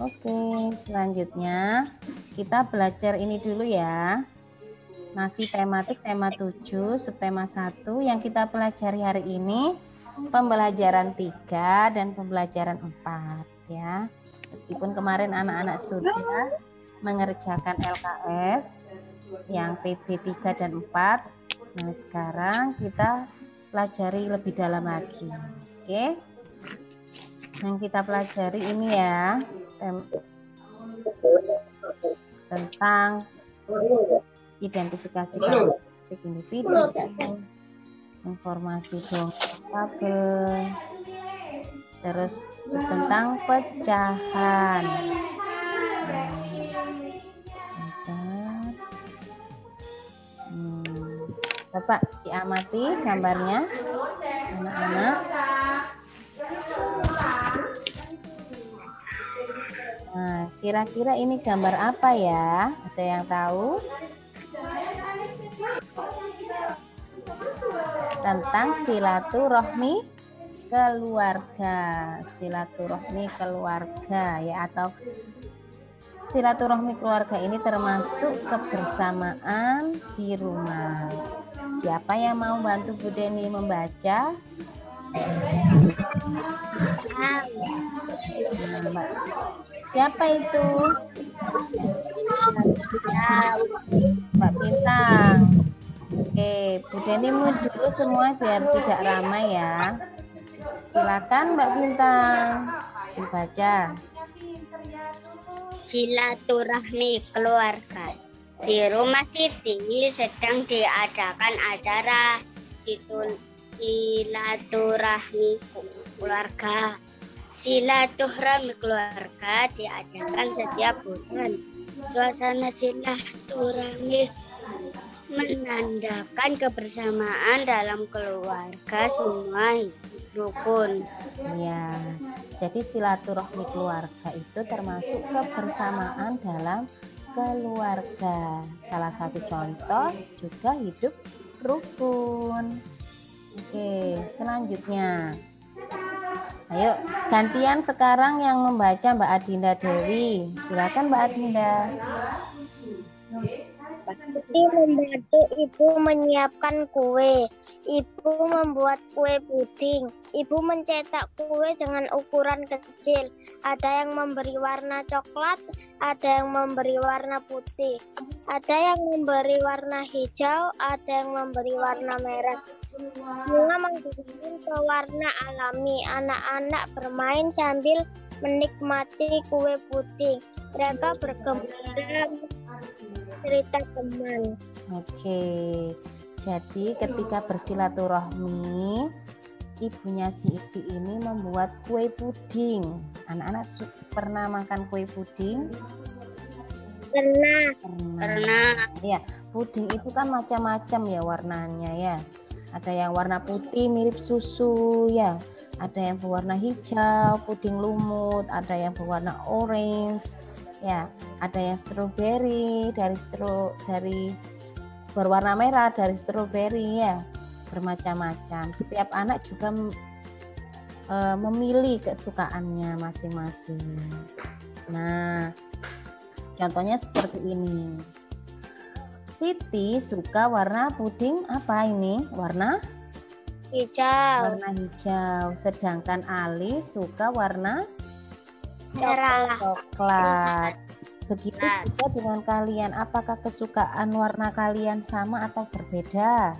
Oke, selanjutnya kita belajar ini dulu ya. Masih tematik tema 7, subtema 1 yang kita pelajari hari ini pembelajaran 3 dan pembelajaran 4 ya. Meskipun kemarin anak-anak sudah mengerjakan LKS yang PB 3 dan 4. Nah, sekarang kita pelajari lebih dalam lagi. Oke. Yang kita pelajari ini ya tentang identifikasi karakteristik individu, informasi dongeng tabel, terus tentang pecahan. Bapak diamati gambarnya, anak-anak. Nah, kira-kira ini gambar apa ya? Ada yang tahu? Tentang silaturahmi keluarga. Silaturahmi keluarga ya, atau silaturahmi keluarga ini termasuk kebersamaan di rumah. Siapa yang mau bantu Bu Deni membaca? Nah, siapa itu? Mbak Bintang. Oke, Bu Deni dulu semua biar tidak ramai ya. Silakan Mbak Bintang dibaca. Silaturahmi keluarga. Di rumah Siti sedang diadakan acara silaturahmi keluarga. Silaturahmi keluarga diadakan setiap bulan. Suasana silaturahmi menandakan kebersamaan dalam keluarga semua rukun. Ya, jadi silaturahmi keluarga itu termasuk kebersamaan dalam keluarga. Salah satu contoh juga hidup rukun. Oke, selanjutnya. Ayo, gantian sekarang yang membaca Mbak Adinda Dewi. Silakan Mbak Adinda. Siti membantu ibu menyiapkan kue. Ibu membuat kue puding. Ibu mencetak kue dengan ukuran kecil. Ada yang memberi warna coklat, ada yang memberi warna putih, ada yang memberi warna hijau, ada yang memberi warna merah. Semua menggunakan pewarna alami. Anak-anak bermain sambil menikmati kue puding. Mereka bergembira cerita teman. Oke, jadi ketika bersilaturahmi, ibunya si Iti ini membuat kue puding. Anak-anak pernah makan kue puding? Pernah. Ya, puding itu kan macam-macam ya warnanya ya. Ada yang warna putih mirip susu ya. Ada yang berwarna hijau, puding lumut. Ada yang berwarna orange. Ya, ada yang stroberi dari berwarna merah dari stroberi ya, bermacam-macam. Setiap anak juga memilih kesukaannya masing-masing. Nah, contohnya seperti ini. Siti suka warna puding apa ini? Warna Hijau. Warna hijau. Sedangkan Ali suka warna Merah. coklat. Begitu juga dengan kalian. Apakah kesukaan warna kalian sama atau berbeda?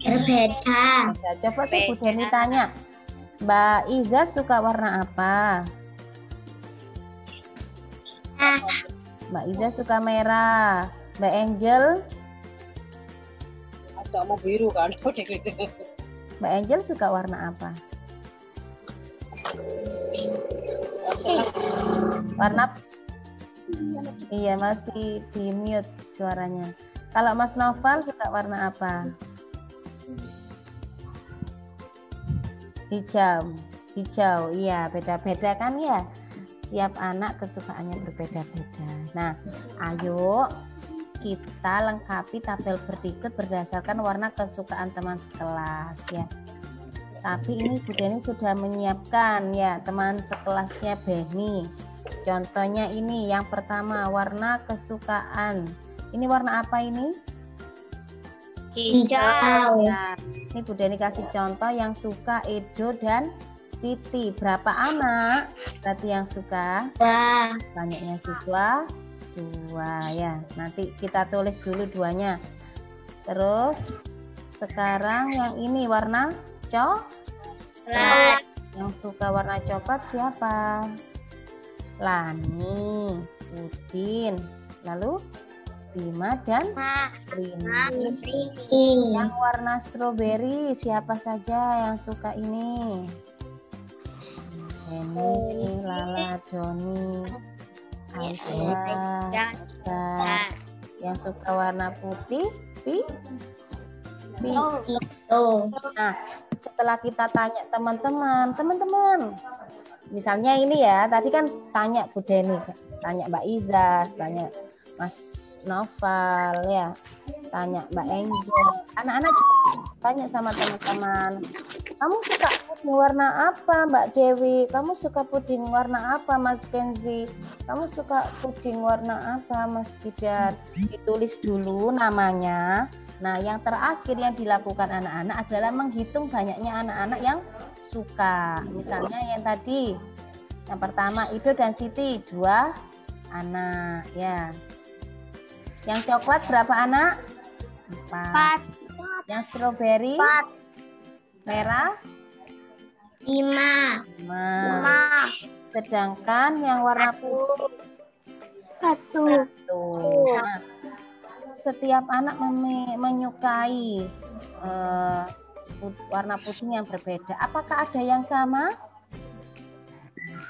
Berbeda. Coba sih Bu Deni tanya. Mbak Iza suka warna apa? Mbak Iza suka merah. Mbak Angel? Agak mau biru kan? Mbak Angel suka warna apa? Warna, iya masih di mute suaranya. Kalau Mas Noval suka warna apa? Hijau, iya beda-beda kan ya. Setiap anak kesukaannya berbeda-beda. Nah, ayo kita lengkapi tabel berikut berdasarkan warna kesukaan teman sekelas ya. Tapi ini Bu Deni sudah menyiapkan ya teman sekelasnya Beni. Contohnya ini yang pertama warna kesukaan. Ini warna apa ini? Hijau. Ya, ini Bu Deni kasih contoh yang suka Edo dan Siti. Berapa anak? Berarti yang suka? Wah. Banyaknya siswa 2 ya. Nanti kita tulis dulu 2-nya. Terus sekarang yang ini warna coklat. Yang suka warna coklat siapa? Lani, Udin, lalu Bima dan Rini. Yang warna stroberi siapa saja yang suka ini? Ini Lala, Joni, Aisyah, Eka. Yang suka warna putih, Nah, setelah kita tanya teman-teman, misalnya ini ya, tadi kan tanya Bu Deni, tanya Mbak Izas, tanya Mas Noval ya, tanya Mbak Angel, anak-anak juga tanya sama teman-teman, kamu suka puding warna apa Mbak Dewi, kamu suka puding warna apa Mas Kenzi, kamu suka puding warna apa Mas Jidat. Ditulis dulu namanya. Nah, yang terakhir yang dilakukan anak-anak adalah menghitung banyaknya anak-anak yang suka. Misalnya yang tadi, yang pertama Ido dan Siti 2 anak ya. Yang coklat berapa anak? 4. Yang stroberi? 4. Merah? 5. Sedangkan yang warna putih? 1. Nah, setiap anak menyukai warna putih yang berbeda. Apakah ada yang sama?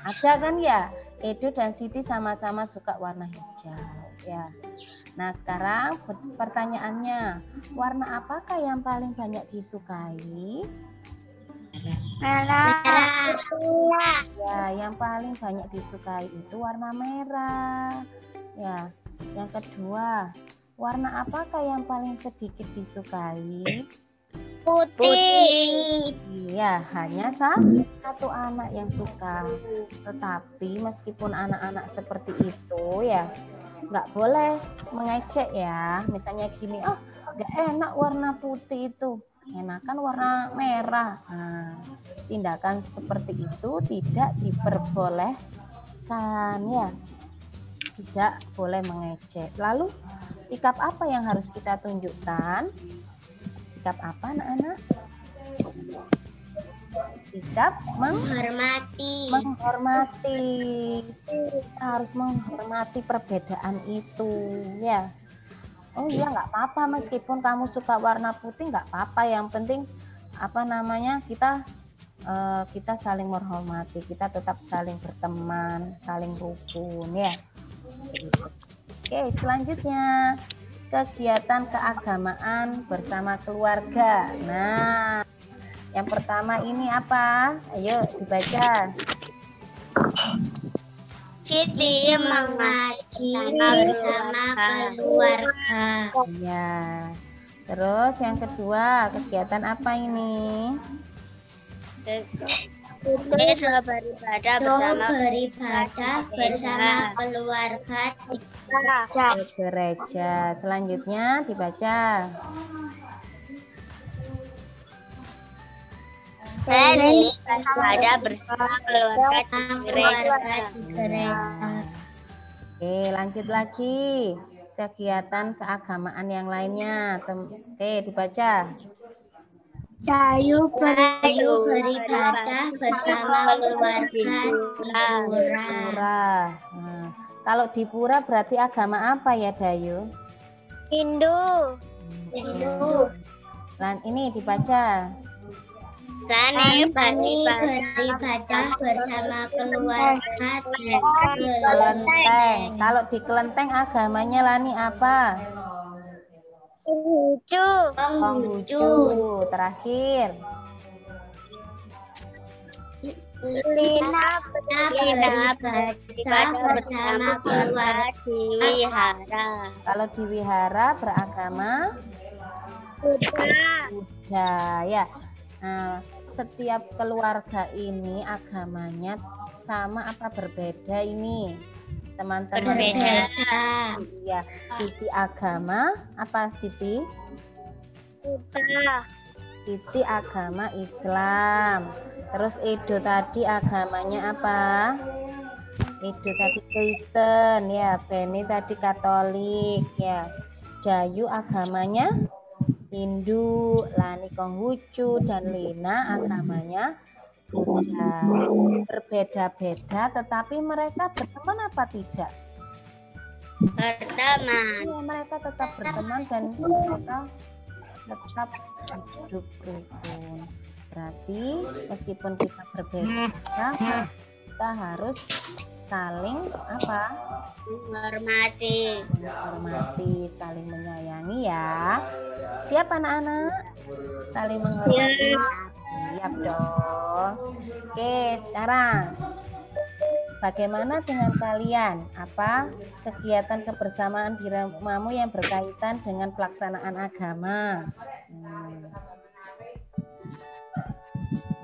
Ada kan ya? Edo dan Siti sama-sama suka warna hijau ya. Nah, sekarang pertanyaannya, warna apakah yang paling banyak disukai? Merah. Ya, yang paling banyak disukai itu warna merah. Ya, yang kedua, warna apakah yang paling sedikit disukai? Putih. Iya, hanya satu anak yang suka. Tetapi meskipun anak-anak seperti itu ya, nggak boleh mengecek ya. Misalnya gini, oh nggak enak warna putih itu, enakan warna merah. Nah, tindakan seperti itu tidak diperbolehkan ya. Tidak boleh mengecek. Lalu sikap apa yang harus kita tunjukkan? Sikap apa anak-anak? Sikap menghormati. Kita harus menghormati perbedaan itu ya. Oh iya, nggak apa-apa meskipun kamu suka warna putih, nggak apa-apa. Yang penting kita saling menghormati, kita tetap saling berteman, saling rukun ya. Oke, selanjutnya kegiatan keagamaan bersama keluarga. Nah, yang pertama ini apa? Ayo dibaca. Siti mengaji bersama keluarga. Ya. Terus yang kedua, kegiatan apa ini? Beribadah bersama keluarga di gereja. Selanjutnya dibaca. Beribadah bersama keluarga di gereja. Oke, lanjut lagi. Kegiatan keagamaan yang lainnya. Oke, dibaca. Dayu beribadah bersama keluarga di pura. Nah, kalau di pura berarti agama apa ya, Dayu? Hindu. Dan ini dibaca. Rani beribadah bersama keluarga di Kelenteng. Kalau di Kelenteng agamanya Lani apa? Konghucu. Terakhir. Lina beribadah bersama keluarga di wihara. Kalau di wihara beragama Buddha ya. Nah, setiap keluarga ini agamanya sama apa berbeda ini? Teman-teman. Berbeda. Iya, Siti agama apa Siti? Siti agama Islam. Terus Edo tadi agamanya apa? Edo tadi Kristen ya, Beni tadi Katolik ya. Dayu agamanya Hindu, Lani Konghucu dan Lina agamanya Buddha. Berbeda-beda tetapi mereka berteman apa tidak? Berteman. Ya, mereka tetap berteman dan mereka tetap hidup rukun. Berarti meskipun kita berbeda, kita harus saling apa? Menghormati, saling menyayangi ya. Siap anak-anak? Saling menghormati. Siap dong. Oke, sekarang bagaimana dengan kalian? Apa kegiatan kebersamaan di rumahmu yang berkaitan dengan pelaksanaan agama?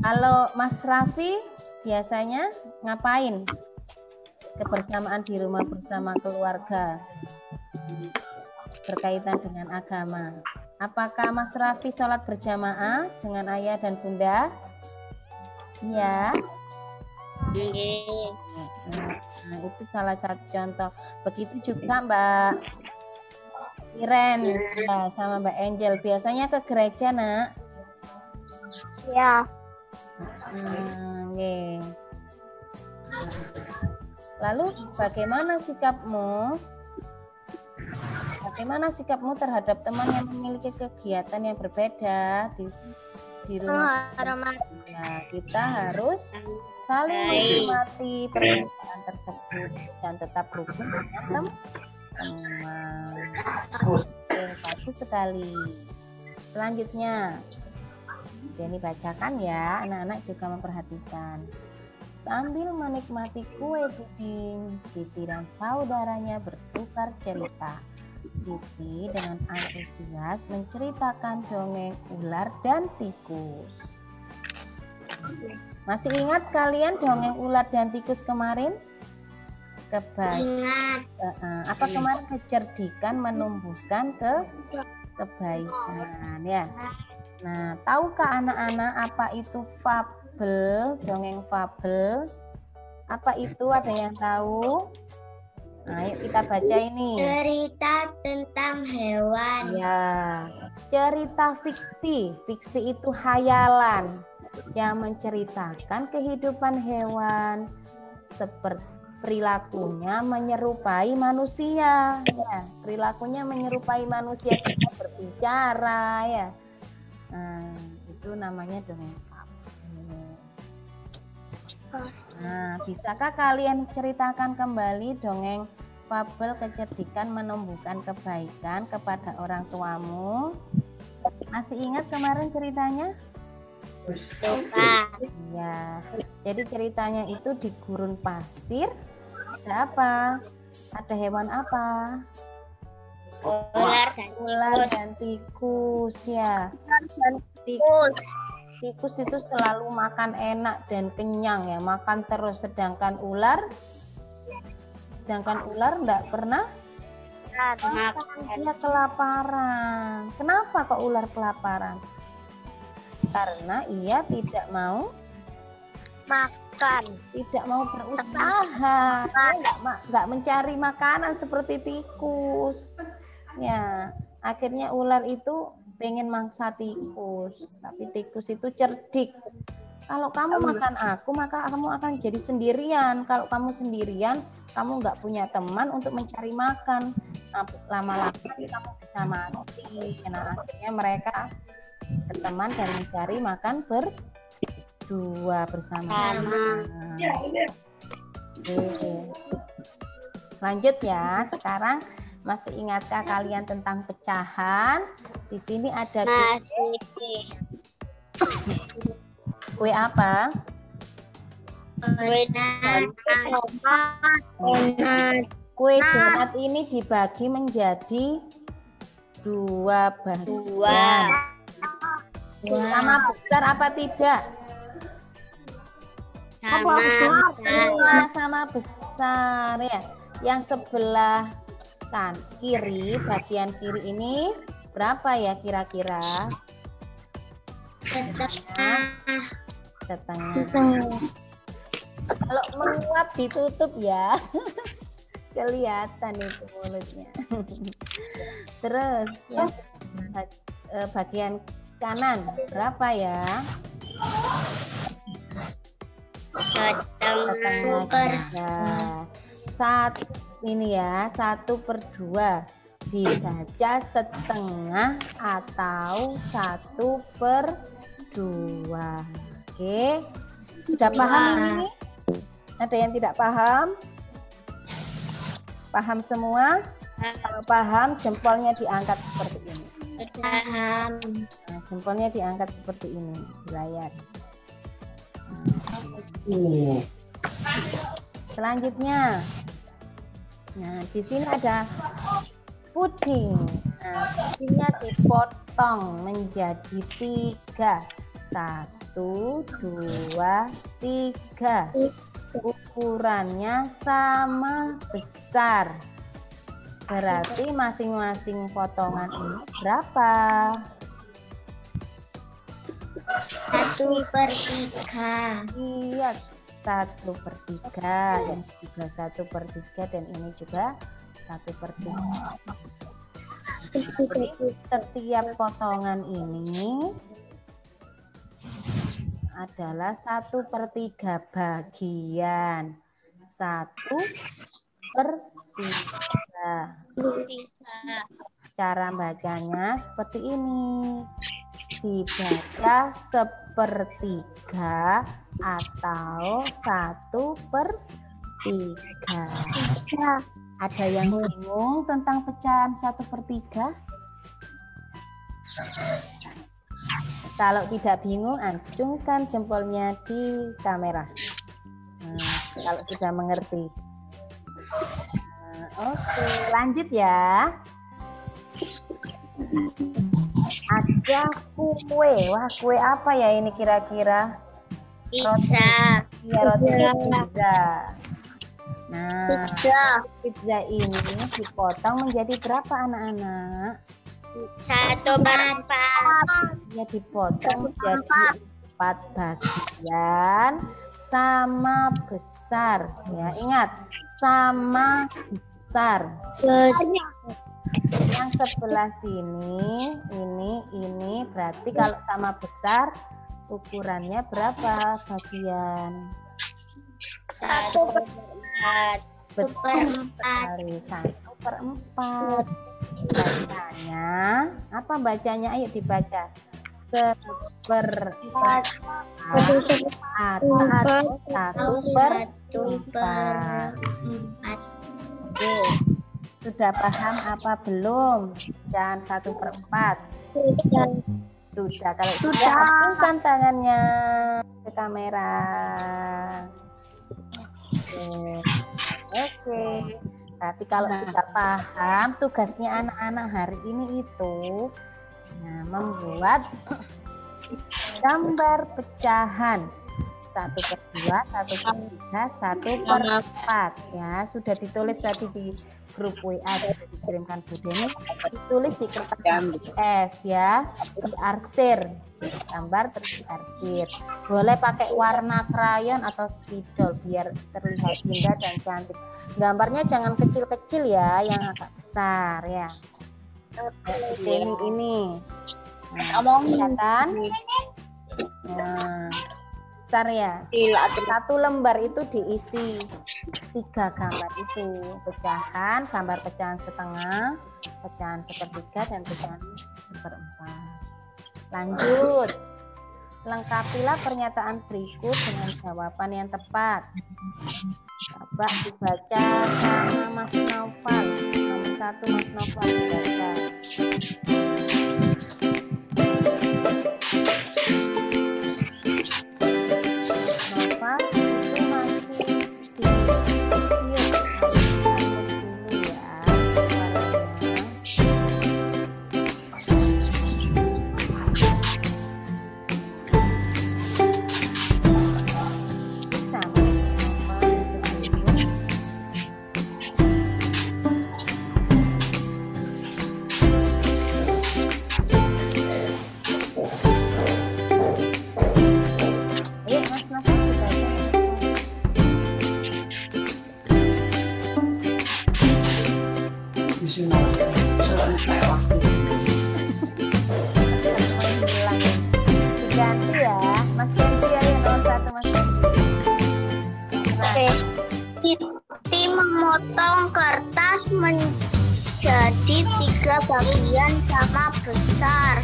Kalau Mas Raffi biasanya ngapain? Kebersamaan di rumah bersama keluarga berkaitan dengan agama. Apakah Mas Raffi sholat berjamaah dengan ayah dan bunda? Ya. Nah, itu salah satu contoh. Begitu juga Mbak Iren ya, sama Mbak Angel. Biasanya ke gereja, Nak? Ya. Okay. Lalu bagaimana sikapmu? Bagaimana sikapmu terhadap teman yang memiliki kegiatan yang berbeda di rumah? Ya, kita harus saling menghormati perbedaan tersebut dan tetap rukun dengan teman. Oke, bagus sekali. Selanjutnya, Denny bacakan ya, anak-anak juga memperhatikan. Sambil menikmati kue puding, Siti dan saudaranya bertukar cerita. Siti dengan antusias menceritakan dongeng ular dan tikus. Masih ingat kalian dongeng ular dan tikus kemarin? Ingat. Apa kemarin? Kecerdikan menumbuhkan kebaikan ya. Nah, tahukah anak-anak apa itu fabel, dongeng fabel? Apa itu, ada yang tahu? Nah, yuk kita baca ini. Cerita tentang hewan. Ya, cerita fiksi. Fiksi itu hayalan yang menceritakan kehidupan hewan seperti perilakunya menyerupai manusia. Ya, perilakunya menyerupai manusia, bisa berbicara ya. Nah, itu namanya dongeng fabel. Nah, bisakah kalian ceritakan kembali dongeng fabel kecerdikan menumbuhkan kebaikan kepada orang tuamu? Masih ingat kemarin ceritanya? Ya, jadi ceritanya itu di gurun pasir. Ada apa? Ada hewan apa? Ular dan tikus ya. Tikus itu selalu makan enak dan kenyang ya, makan terus, sedangkan ular enggak pernah makan, dia kelaparan. Kenapa kok ular kelaparan? Karena ia tidak mau makan, tidak mau berusaha, nggak mencari makanan seperti tikus. Ya, akhirnya ular itu pengen mangsa tikus, tapi tikus itu cerdik. Kalau kamu makan aku, maka kamu akan jadi sendirian. Kalau kamu sendirian, kamu nggak punya teman untuk mencari makan. Nah, lama-lama kamu bisa mati. Nah, akhirnya mereka berteman dan mencari makan berdua bersama-sama. Lanjut ya, sekarang masih ingatkah kalian tentang pecahan? Di sini ada kue apa? Kue donat ini dibagi menjadi dua bagian. Sama besar apa tidak? Sama besar. Iya, sama besar ya. Yang sebelah kiri, bagian kiri ini berapa ya kira-kira? Setengah. Kalau menguap ditutup ya. Kelihatan itu mulutnya. Terus yang bagian kanan berapa ya? Setengah. Ini ya 1/2 dibaca setengah atau 1/2. Oke, sudah paham ini? Ada yang tidak paham? Paham semua? Kalau paham, jempolnya diangkat seperti ini. Paham. Nah, jempolnya diangkat seperti ini di layar. Selanjutnya, nah di sini ada puding. Nah, pudingnya dipotong menjadi 3. 1, 2, 3. Ukurannya sama besar. Berarti masing-masing potongan ini berapa? 1/3. Iya, 1/3. Dan juga 1/3 dan ini juga 1/3. Jadi setiap potongan ini adalah 1/3 bagian. 1/3. Cara bacanya seperti ini. Dibaca 1/3 atau 1/3. Ada yang bingung tentang pecahan 1/3? Kalau tidak bingung, acungkan jempolnya di kamera. Nah, kalau sudah mengerti. Oke, lanjut ya. Ada kue. Wah, kue apa ya ini kira-kira? Pizza. Iya, roti pizza. Nah, pizza ini dipotong menjadi berapa anak-anak? 1/4. Ya, dipotong menjadi 4 bagian sama besar. Ya, ingat, sama besar. Yang sebelah sini, ini berarti kalau sama besar ukurannya berapa bagian? 1/4. Betul sekali, 1/4. Bacanya, apa bacanya? Ayo dibaca. 1/4 atau 1/4. Oke, sudah paham apa belum? Jangan 1/4. Sudah, kalau sudah acungkan tangannya ke kamera. Oke. Berarti kalau sudah paham, tugasnya anak-anak hari ini itu membuat gambar pecahan 1/2, 1/3, 1/4. Ya, sudah ditulis tadi di grup WA, sudah dikirimkan Bu Deni. Ditulis di kertas S ya, diarsir, gambar terus diarsir. Boleh pakai warna krayon atau spidol biar terlihat indah dan cantik. Gambarnya jangan kecil-kecil ya, yang agak besar ya. Deni ini. Kelihatan? Nah, besar ya. 1 lembar itu diisi 3 gambar itu. Pecahan, gambar pecahan setengah, pecahan 1/3 dan pecahan 1/4. Lanjut. Lengkapilah pernyataan berikut dengan jawaban yang tepat. Coba dibaca sama Mas Naufal. Nomor 1 Mas Naufal dibaca. Naufal itu masih di video. Dulu ya suaranya. bagian sama besar.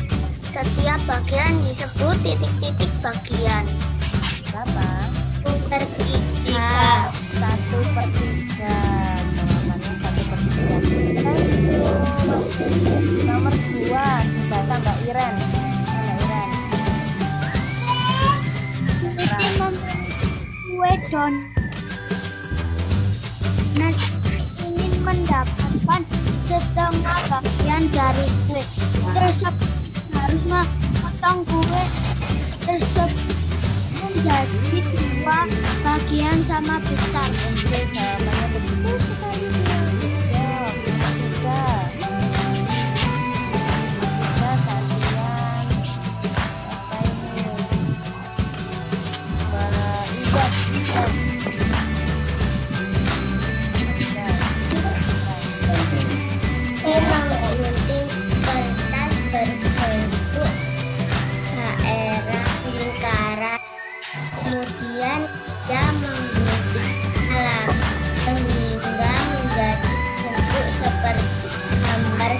Setiap bagian disebut titik-titik bagian. Berapa? 1/3. 1/3. Jawabannya 1/3. Thank you. Nomor 2 dibaca Mbak Iren. Kue donat ingin mendapatkan setengah bagian dari kue tersebut, harus memotong kue tersebut menjadi 2 bagian sama besar. Oke, jawabannya betul sekali. Ya, bisa. Bisa kalian. Apa ini? Menggunting kertas berbentuk daerah lingkaran, kemudian dia menggunting alat sehingga menjadi bentuk seperti gambar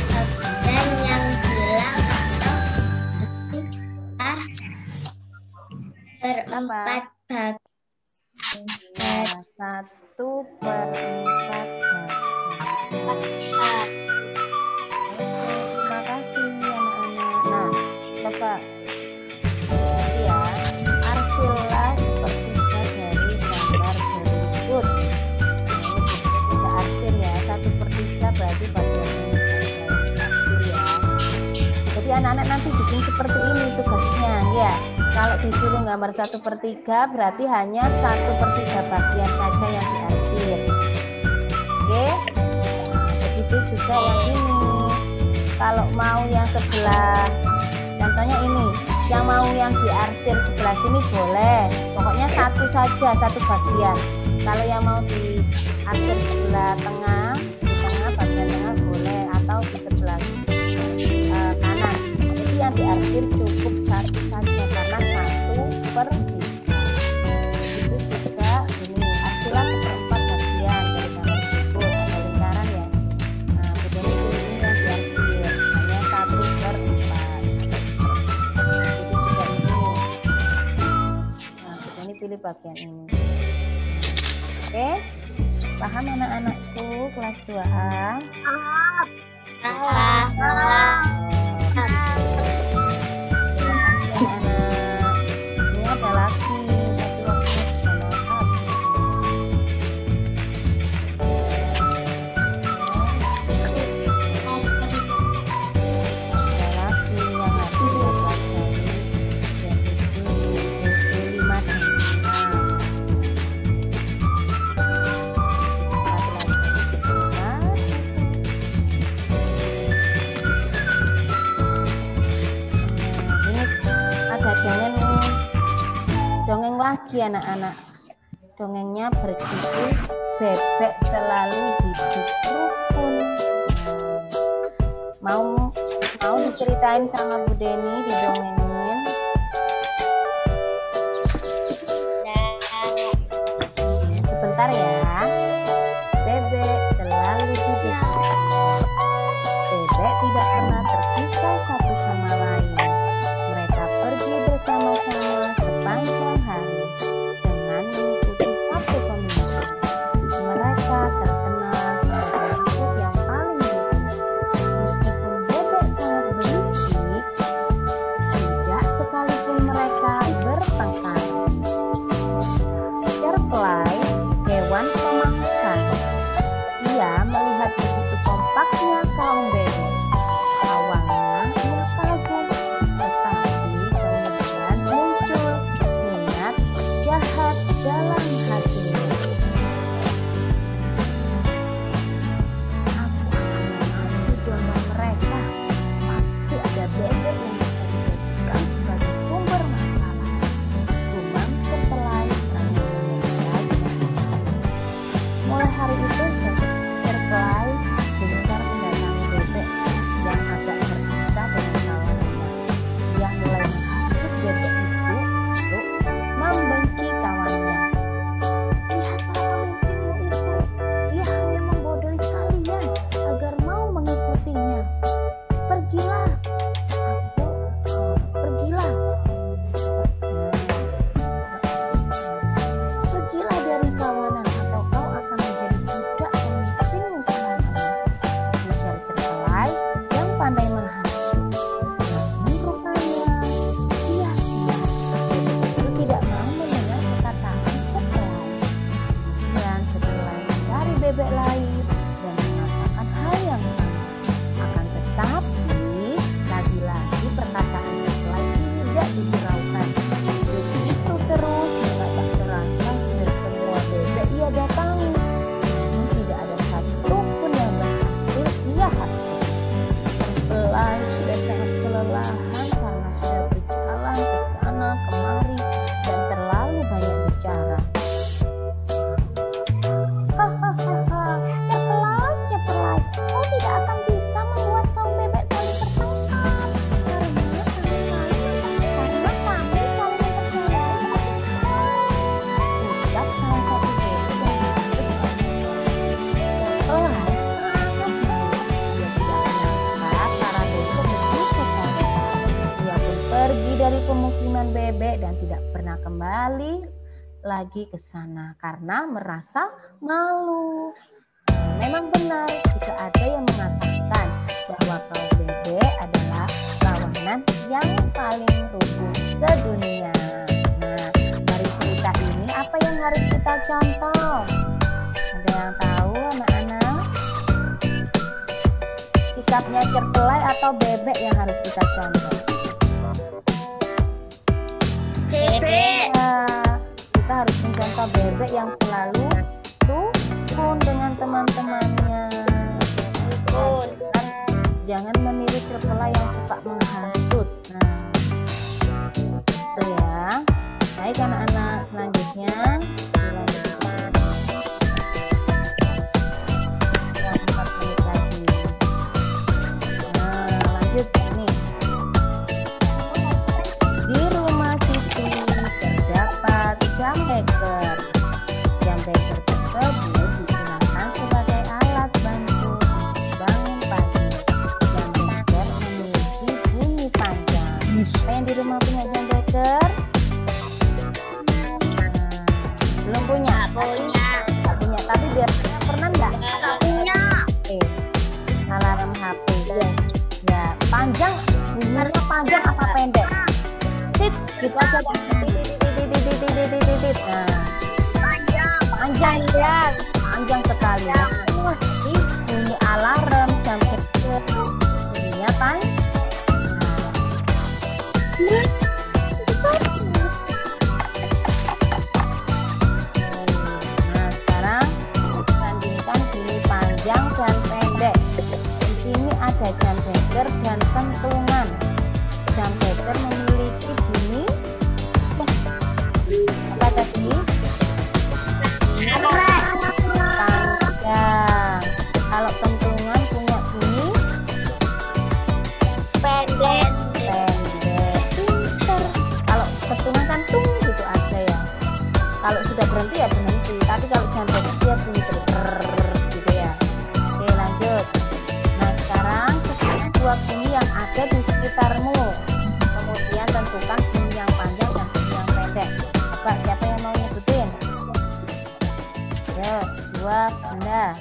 bagian yang bilang atau berempat bagian. 1/4. Terima kasih anak-anak. Nah, coba ya, arsilah sepertiga dari gambar berikut. Kita arsir ya, 1/3 berarti bagian ini arsir ya. Jadi anak-anak nanti bikin seperti ini tugasnya ya. Kalau disuruh gambar 1/3 berarti hanya 1/3 bagian saja yang diarsir. Oke, begitu juga yang ini. Kalau mau yang sebelah, contohnya ini, yang mau yang diarsir sebelah sini boleh. Pokoknya satu saja, 1 bagian. Kalau yang mau diarsir sebelah tengah, di tengah bagian tengah boleh, atau di sebelah kanan. Jadi yang diarsir cukup 1 saja karena 1/3. Itu juga ini arsilah 1/4 bagian dari gambar tersebut ada lingkaran ya. Nah, kemudian ini yang diarsir hanya 1/4. Itu juga ini. Nah, kemudian pilih bagian ini. Oke, paham anak-anakku kelas 2A? Ini ada lagi, tapi waktunya sudah mau habis. Ada lagi yang harus dipelajari, yaitu 5 dan 5. Dongeng lagi anak-anak. Dongengnya berjudul Bebek Selalu Hidup Rukun. Mau diceritain sama Bu Deni, didongengin? Sebentar ya. Bebek selalu hidup. Bebek tidak pernah terpisah satu sama lain. Mereka pergi bersama-sama sepanjang hari dengan mengikuti satu pemimpin. Mereka terkenal sebagai grup yang paling rukun. Meskipun bebek sangat berisik, tidak sekalipun mereka bertengkar. Cerplay, hewan pemangsa. Ia melihat begitu kompaknya kaum bebek. Awalnya ia kagum. dari pemukiman bebek dan tidak pernah kembali lagi ke sana karena merasa malu. Memang benar jika ada yang mengatakan bahwa kaum bebek adalah kawanan yang paling rubuh sedunia. Nah, dari cerita ini apa yang harus kita contoh? Ada yang tahu anak-anak? Sikapnya cerkelai atau bebek yang harus kita contoh? Bebek. Kita harus mencontoh bebek yang selalu rukun dengan teman-temannya. Jangan meniru cerkelai yang suka menghasut. Nah, itu ya. Baik anak-anak, selanjutnya dilanjutkan. 4 menit lagi. Nah, lanjut ini. Di rumah Siti terdapat jam beker. Jam beker tersebut digunakan sebagai alat bantu bangun pagi. Jam beker memiliki bunyi panjang. Siapa yang di rumah punya jam beker? Belum punya? Nggak punya, tapi biasanya pernah nggak? Nggak punya. Oke, alarm HP. Ya, panjang, bunyinya panjang apa pendek? Tit, gitu aja. Nah, panjang sekali. Ini bunyi alarm jam beker, bunyinya panjang. Nah, sekarang bandingkan bunyi panjang dan pendek. Di sini ada jam beker dan kentungan. Jam beker memiliki bunyi apa tadi? Panjang. Kalau kentungan punya bunyi Pendek. Pinter. Kalau kentungan kan tung gitu aja ya. Kalau sudah berhenti ya berhenti. Tapi kalau jam beker dia bunyi terus gitu ya. Oke, lanjut. Nah, sekarang sebutkan 2 bunyi yang ada di sekitarmu. Kemudian tentukan bunyi yang panjang dan bunyi yang pendek. Coba siapa yang mau nyebutin? Yo, 2 Bunda.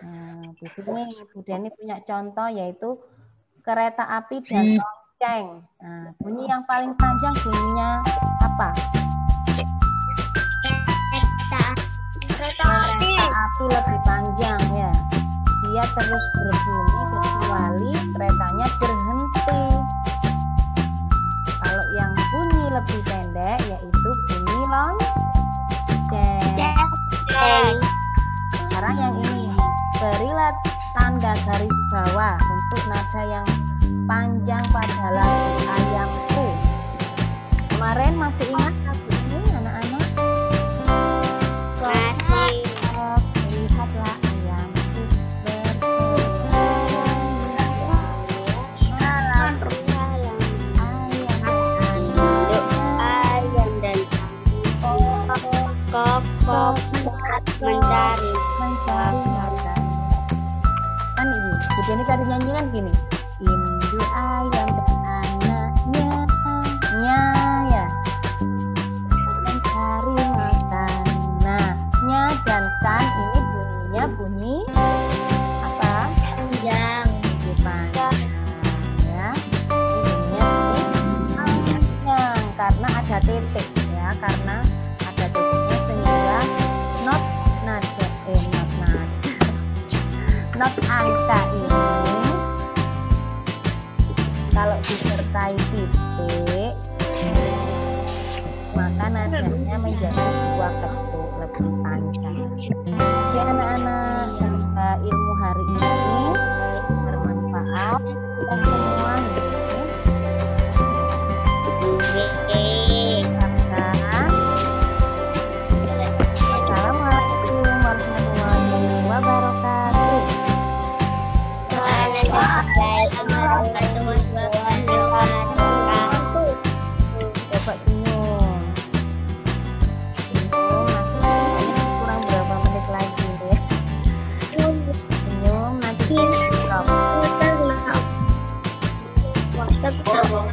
Nah, di sini Bu Deni punya contoh yaitu kereta api dan lonceng. Nah, bunyi yang paling panjang bunyinya apa? Kereta api lebih panjang ya. Dia terus berbunyi kecuali keretanya berhenti. Kalau yang bunyi lebih pendek yaitu bunyi lonceng. Sekarang yang ini, berilah tanda garis bawah untuk nada yang panjang pada lagu Ayamku. Kemarin masih ingat lagu ini anak-anak? Masih. Lihatlah ayamku Ayam dan kok mencari makan. Kan ini, Bu Deni tadi nyanyi kan gini. Induk ayam dan anaknya, ya. Mencari makan. Nah, nya dan kan ini bunyinya bunyi apa? panjang. Bunyi panjang, ya. Ini bunyinya bunyi panjang karena ada titik, ya. Karena ada titiknya sehingga not angka ini kalau disertai titik maka nadanya menjadi 2 ketuk lebih panjang. Oke anak-anak, semoga ilmu hari ini bermanfaat dan semua Assalamualaikum warahmatullahi wabarakatuh. Coba senyum. Masih kurang berapa menit lagi ya. Senyum nanti stop. Tetap.